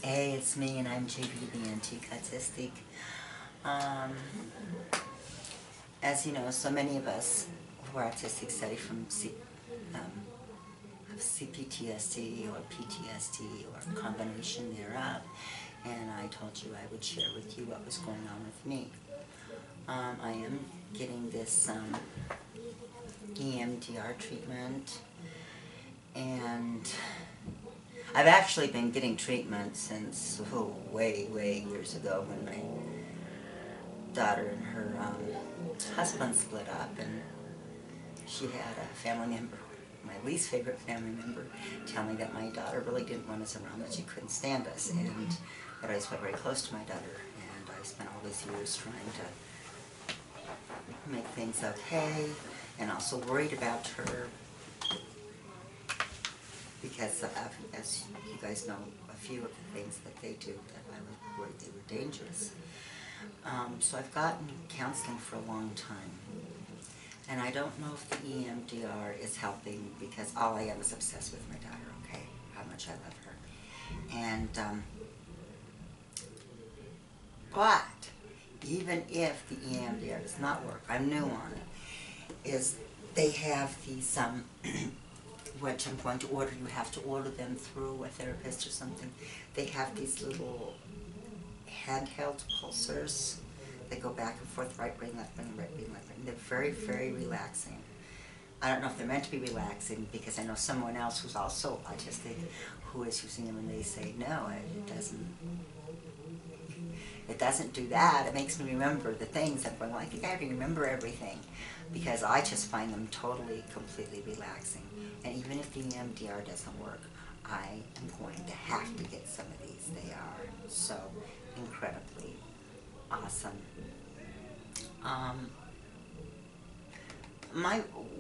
Hey, it's me, and I'm JB, the Antique Autistic. Um, as you know, so many of us who are autistic study from CPTSD or PTSD or combination thereof, and I told you I would share with you what was going on with me. I am getting this EMDR treatment, and I've actually been getting treatment since way years ago when my daughter and her husband split up, and she had a family member, my least favorite family member, tell me that my daughter really didn't want us around, that she couldn't stand us, and that I was very close to my daughter, and I spent all these years trying to make things okay, and also worried about her because as you guys know, a few of the things that they do that I was worried they were dangerous. So I've gotten counseling for a long time, and I don't know if the EMDR is helping because all I am is obsessed with my daughter, okay, how much I love her. And, but even if the EMDR does not work, I'm new on it, is they have these, which I'm going to order, you have to order them through a therapist or something. They have these little handheld pulsers. They go back and forth, right brain, left brain, right brain, left brain. They're very relaxing. I don't know if they're meant to be relaxing because I know someone else who's also autistic who is using them, and they say, no, it doesn't do that. It makes me remember the things. I'm going, well, I think I already remember everything, because I just find them totally, completely relaxing. And even if the EMDR doesn't work, I am going to have to get some of these. They are so incredibly awesome.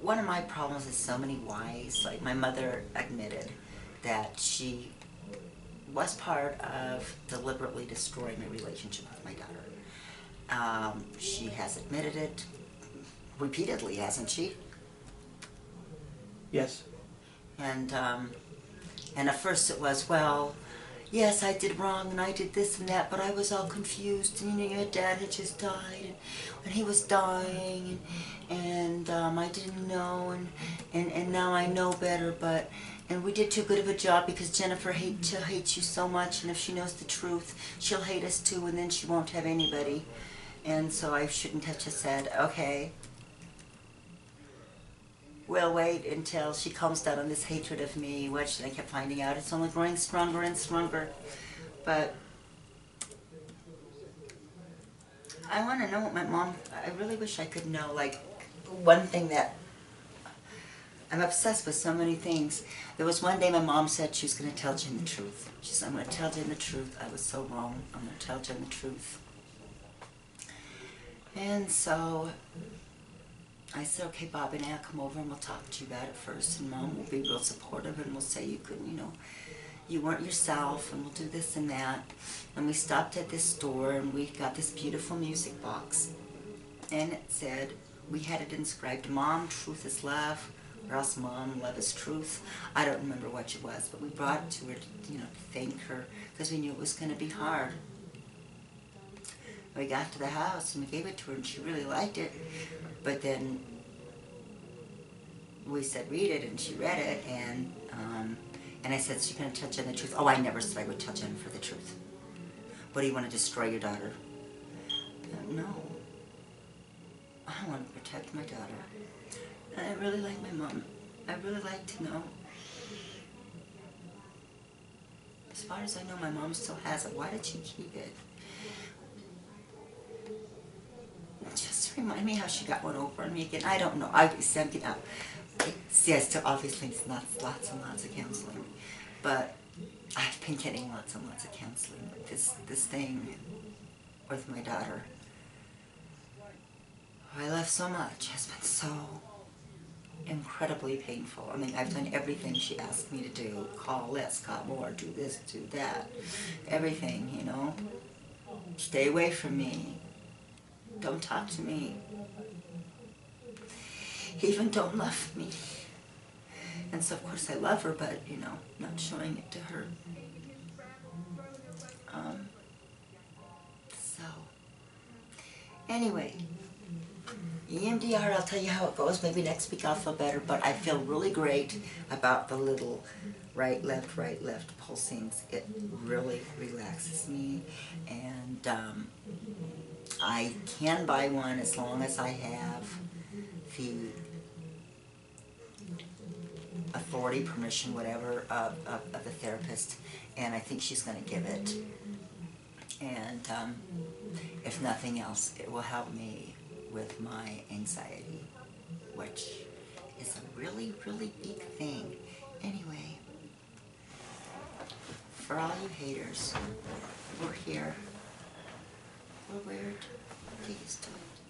One of my problems is so many whys. Like, my mother admitted that she was part of deliberately destroying my relationship with my daughter. She has admitted it repeatedly, hasn't she? Yes. And at first it was, well, yes, I did wrong, and I did this and that, but I was all confused, and your dad had just died, and he was dying, and I didn't know, and now I know better, and we did too good of a job because Jennifer hates you so much, and if she knows the truth, she'll hate us too, and then she won't have anybody, and so I shouldn't have just said, okay, we'll wait until she calms down on this hatred of me, which I kept finding out it's only growing stronger and stronger. But I want to know what my mom, I really wish I could know, like, one thing that, I'm obsessed with so many things. There was one day my mom said she was going to tell Jen the truth. She said, I'm going to tell Jen the truth. I was so wrong. I'm going to tell Jen the truth. And so I said, okay, Bob and I'll come over and we'll talk to you about it first, and Mom will be real supportive, and we'll say you couldn't, you weren't yourself, and we'll do this and that. And we stopped at this store, and we got this beautiful music box, and it said, we had it inscribed, Mom, truth is love, or else Mom, love is truth. I don't remember what it was, but we brought it to her, to thank her, because we knew it was going to be hard. We got to the house and we gave it to her, and she really liked it. But then we said, read it, and she read it, and I said, so you're going to tell Jen the truth? Oh, I never said I would tell Jen for the truth. What, do you want to destroy your daughter? No. I want to protect my daughter. And I really like my mom. I really like to know. As far as I know, my mom still has it. Why did she keep it? Just remind me how she got one over on me again. I don't know. Obviously, still obviously it's lots and lots of counseling, but I've been getting lots and lots of counseling. But this thing with my daughter, who I love so much, has been so incredibly painful. I mean, I've done everything she asked me to do. Call less, call more, do this, do that. Everything, Stay away from me. Don't talk to me. Even don't love me. And so, of course, I love her, but, not showing it to her. Anyway, EMDR, I'll tell you how it goes. Maybe next week I'll feel better, but I feel really great about the little right, left, pulsings. It really relaxes me, and I can buy one as long as I have the authority, permission, whatever, of the therapist, and I think she's going to give it. And if nothing else, it will help me with my anxiety, which is a really, really big thing. Anyway, for all you haters, we're here. We're weird. Get used to it.